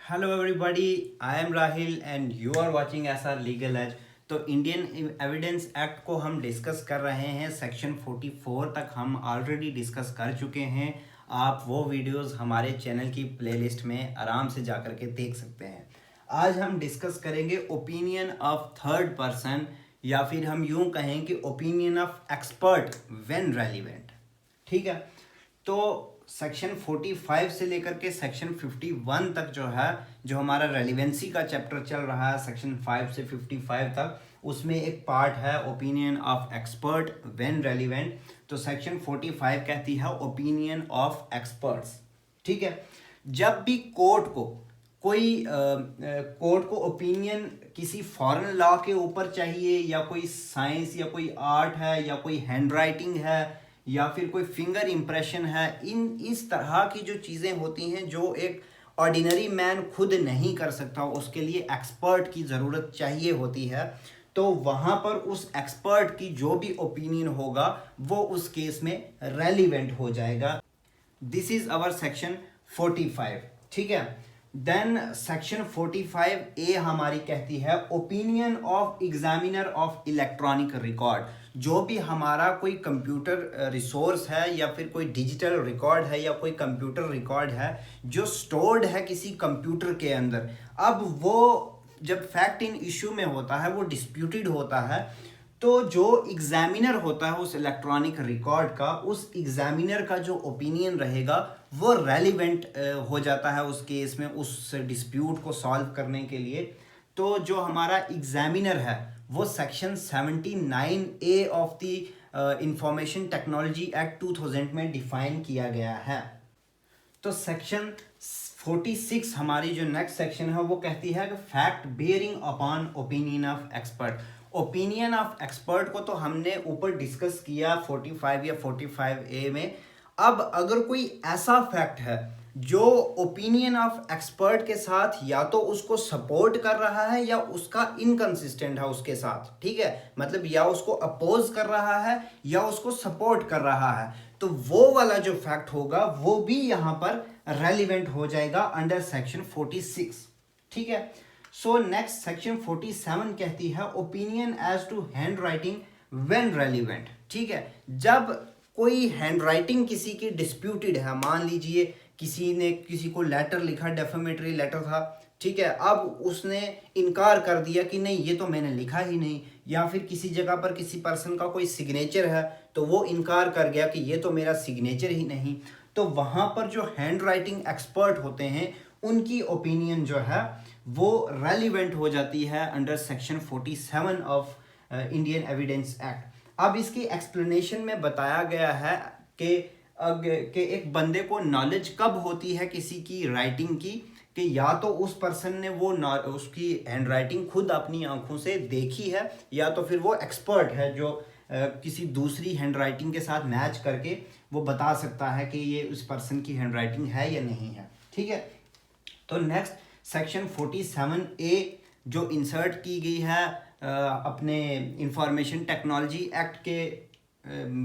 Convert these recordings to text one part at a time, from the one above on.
Hello everybody, I am Rahil and you are watching SR legal edge. तो Indian evidence act को हम discuss कर रहे हैं। सेक्शन 44 तक हम ऑलरेडी डिस्कस कर चुके हैं। आप वो वीडियोस हमारे चैनल की प्लेलिस्ट में आराम से जा कर के देख सकते हैं। आज हम डिस्कस करेंगे ओपिनियन ऑफ थर्ड पर्सन, या फिर हम यूं कहें कि opinion of expert when relevant. ठीक है, तो सेक्शन 45 से लेकर के सेक्शन 51 तक जो है, जो हमारा रेलिवेंसी का चैप्टर चल रहा है सेक्शन 5 से 55 तक, उसमें एक पार्ट है opinion of expert when relevant. तो सेक्शन 45 कहती है ओपिनियन ऑफ एक्सपर्ट्स। ठीक है, जब भी कोर्ट को ओपिनियन किसी फॉरेन लॉ के ऊपर चाहिए, या कोई साइंस या कोई आर्ट है या कोई हैंडराइटिंग है या फिर कोई फिंगर इम्प्रेशन है, इस तरह की जो चीज़ें होती हैं जो एक ऑर्डिनरी मैन खुद नहीं कर सकता, उसके लिए एक्सपर्ट की ज़रूरत चाहिए होती है। तो वहाँ पर उस एक्सपर्ट की जो भी ओपिनियन होगा वो उस केस में रेलिवेंट हो जाएगा। This is our section 45। ठीक है, देन सेक्शन 45A हमारी कहती है opinion of examiner of electronic record. जो भी हमारा कोई कंप्यूटर रिसोर्स है या फिर कोई डिजिटल रिकॉर्ड है या कोई कंप्यूटर रिकॉर्ड है जो स्टोर्ड है किसी कंप्यूटर के अंदर, अब वो जब फैक्ट इन इशू में होता है, वो डिस्प्यूटेड होता है, तो जो एग्जामिनर होता है उस इलेक्ट्रॉनिक रिकॉर्ड का, उस एग्जामिनर का जो ओपिनियन रहेगा वो रेलिवेंट हो जाता है उस केस में, उस डिस्प्यूट को सॉल्व करने के लिए। तो जो हमारा एग्जामिनर है वो section 79A of the information technology act 2000 में डिफाइन किया गया है। तो सेक्शन 46 हमारी जो नेक्स्ट सेक्शन है वो कहती है कि fact bearing upon opinion of expert. Opinion of expert को तो हमने ऊपर डिस्कस किया 45 या 45A में। अब अगर कोई ऐसा फैक्ट है जो ओपिनियन ऑफ एक्सपर्ट के साथ या तो उसको सपोर्ट कर रहा है या उसका इनकंसिस्टेंट है उसके साथ, ठीक है, मतलब या उसको अपोज कर रहा है या उसको सपोर्ट कर रहा है, तो वो वाला जो फैक्ट होगा वो भी यहाँ पर रेलिवेंट हो जाएगा अंडर सेक्शन 46। ठीक है, सो नेक्स्ट सेक्शन 47 कहती है opinion as to handwriting when relevant. ठीक है, जब कोई हैंड राइटिंग किसी की डिस्प्यूटेड है, मान लीजिए किसी ने किसी को लेटर लिखा, डेफेमेटरी लेटर था, ठीक है, अब उसने इनकार कर दिया कि नहीं ये तो मैंने लिखा ही नहीं, या फिर किसी जगह पर किसी पर्सन का कोई सिग्नेचर है तो वो इनकार कर गया कि ये तो मेरा सिग्नेचर ही नहीं, तो वहाँ पर जो हैंड राइटिंग एक्सपर्ट होते हैं उनकी ओपिनियन जो है वो रेलिवेंट हो जाती है under section 47 of Indian evidence act. अब इसकी एक्सप्लेनेशन में बताया गया है कि एक बंदे को नॉलेज कब होती है किसी की राइटिंग की, कि या तो उस पर्सन ने वो उसकी हैंड राइटिंग खुद अपनी आंखों से देखी है, या तो फिर वो एक्सपर्ट है जो किसी दूसरी हैंड राइटिंग के साथ मैच करके वो बता सकता है कि ये उस पर्सन की हैंड राइटिंग है या नहीं है। ठीक है, तो नेक्स्ट सेक्शन 47A जो इंसर्ट की गई है अपने इंफॉर्मेशन टेक्नोलॉजी एक्ट के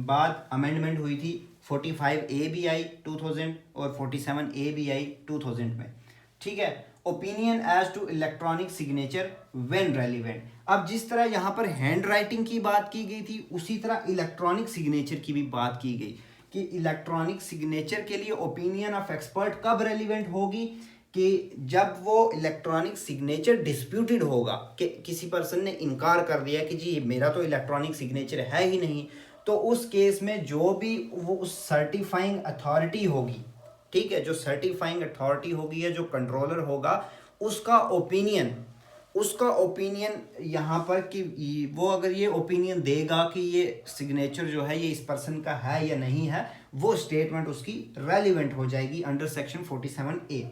बाद अमेंडमेंट हुई थी, 45A भी आई 2000 और 47A भी आई 2000 में। ठीक है, opinion as to electronic signature when relevant. अब जिस तरह यहाँ पर हैंड राइटिंग की बात की गई थी, उसी तरह इलेक्ट्रॉनिक सिग्नेचर की भी बात की गई कि इलेक्ट्रॉनिक सिग्नेचर के लिए ओपिनियन ऑफ एक्सपर्ट कब रेलिवेंट होगी, कि जब वो इलेक्ट्रॉनिक सिग्नेचर डिस्प्यूटेड होगा, कि किसी पर्सन ने इनकार कर दिया कि जी मेरा तो इलेक्ट्रॉनिक सिग्नेचर है ही नहीं, तो उस केस में जो भी वो उस सर्टिफाइंग अथॉरिटी होगी, ठीक है, जो सर्टिफाइंग अथॉरिटी होगी या जो कंट्रोलर होगा, उसका ओपिनियन यहाँ पर कि वो अगर ये ओपिनियन देगा कि ये सिग्नेचर जो है ये इस पर्सन का है या नहीं है, वो स्टेटमेंट उसकी रेलिवेंट हो जाएगी अंडर सेक्शन 47A।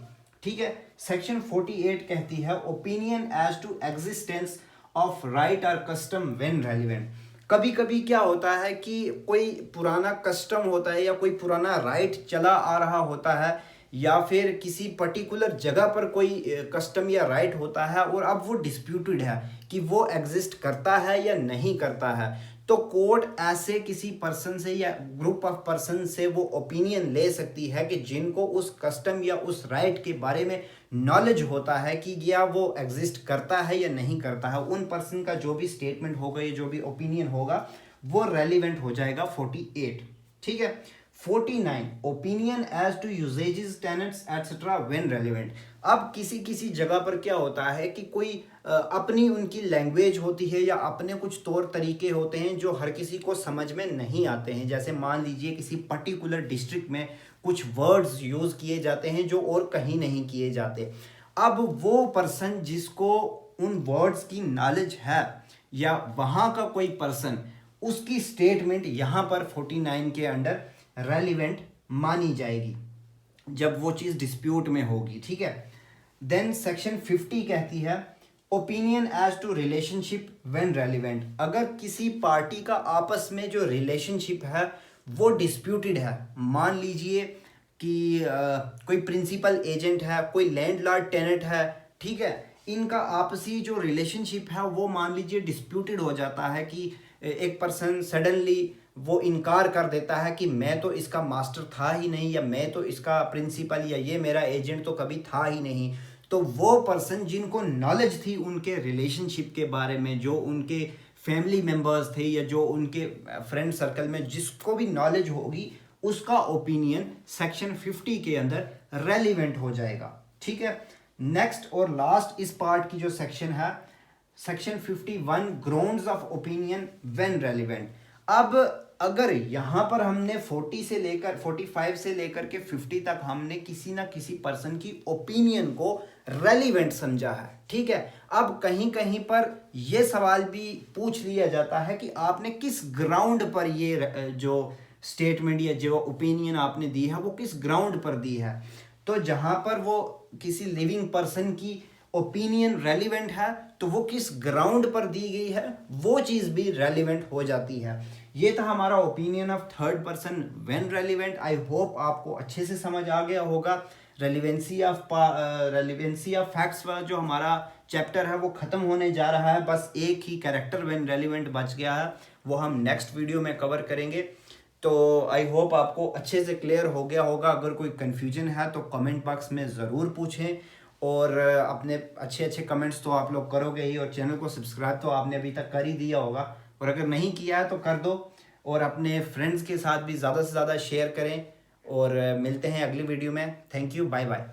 ठीक है, सेक्शन 48 कहती है opinion as to existence of right और कस्टम व्हेन रेलिवेंट। कभी कभी क्या होता है कि कोई पुराना कस्टम होता है या कोई पुराना राइट चला आ रहा होता है, या फिर किसी पर्टिकुलर जगह पर कोई कस्टम या राइट होता है और अब वो डिस्प्यूटेड है कि वो एग्जिस्ट करता है या नहीं करता है, तो तो कोर्ट ऐसे किसी पर्सन से या ग्रुप ऑफ पर्सन से वो ओपिनियन ले सकती है कि जिनको उस कस्टम या उस राइट के बारे में नॉलेज होता है कि या वो एग्जिस्ट करता है या नहीं करता है। उन पर्सन का जो भी स्टेटमेंट होगा या जो भी ओपिनियन होगा वो रेलिवेंट हो जाएगा 48। ठीक है। 49 opinion as to usages tenets etcetera when relevant. अब किसी किसी जगह पर क्या होता है कि कोई अपनी उनकी लैंग्वेज होती है या अपने कुछ तौर तरीके होते हैं जो हर किसी को समझ में नहीं आते हैं। जैसे मान लीजिए किसी पर्टिकुलर डिस्ट्रिक्ट में कुछ वर्ड्स यूज़ किए जाते हैं जो और कहीं नहीं किए जाते। अब वो पर्सन जिसको उन वर्ड्स की नॉलेज है या वहाँ का कोई पर्सन, उसकी स्टेटमेंट यहाँ पर 49 के अंडर रेलिवेंट मानी जाएगी जब वो चीज़ डिस्प्यूट में होगी। ठीक है। देन सेक्शन 50 कहती है opinion as to relationship when relevant. अगर किसी पार्टी का आपस में जो रिलेशनशिप है वो डिस्प्यूटेड है, मान लीजिए कि कोई प्रिंसिपल एजेंट है, कोई लैंडलॉर्ड टेनेंट है, ठीक है, इनका आपसी जो रिलेशनशिप है वो मान लीजिए डिस्प्यूटेड हो जाता है कि एक पर्सन सडनली वो इनकार कर देता है कि मैं तो इसका मास्टर था ही नहीं, या मैं तो इसका प्रिंसिपल या ये मेरा एजेंट तो कभी था ही नहीं। तो वो पर्सन जिनको नॉलेज थी उनके रिलेशनशिप के बारे में, जो उनके फैमिली मेम्बर्स थे या जो उनके फ्रेंड सर्कल में जिसको भी नॉलेज होगी, उसका ओपिनियन सेक्शन 50 के अंदर रेलिवेंट हो जाएगा। ठीक है। नेक्स्ट और लास्ट इस पार्ट की जो सेक्शन है, section 51 grounds of opinion when relevant. अब अगर यहाँ पर हमने 45 से लेकर के 50 तक हमने किसी ना किसी पर्सन की ओपिनियन को रेलिवेंट समझा है, ठीक है, अब कहीं कहीं पर यह सवाल भी पूछ लिया जाता है कि आपने किस ग्राउंड पर ये जो स्टेटमेंट या जो ओपिनियन आपने दी है वो किस ग्राउंड पर दी है। तो जहाँ पर वो किसी लिविंग पर्सन की ओपिनियन रेलिवेंट है तो वो किस ग्राउंड पर दी गई है वो चीज़ भी रेलिवेंट हो जाती है। ये था हमारा opinion of third person when relevant. I hope आपको अच्छे से समझ आ गया होगा। रेलिवेंसी ऑफ फैक्ट्स वाला जो हमारा चैप्टर है वो ख़त्म होने जा रहा है, बस एक ही कैरेक्टर व्हेन रेलिवेंट बच गया है, वो हम नेक्स्ट वीडियो में कवर करेंगे। तो आई होप आपको अच्छे से क्लियर हो गया होगा। अगर कोई कन्फ्यूजन है तो कमेंट बॉक्स में ज़रूर पूछें, और अपने अच्छे अच्छे कमेंट्स तो आप लोग करोगे ही, और चैनल को सब्सक्राइब तो आपने अभी तक कर ही दिया होगा, और अगर नहीं किया है तो कर दो, और अपने फ्रेंड्स के साथ भी ज़्यादा से ज़्यादा शेयर करें। और मिलते हैं अगली वीडियो में। Thank you, bye bye.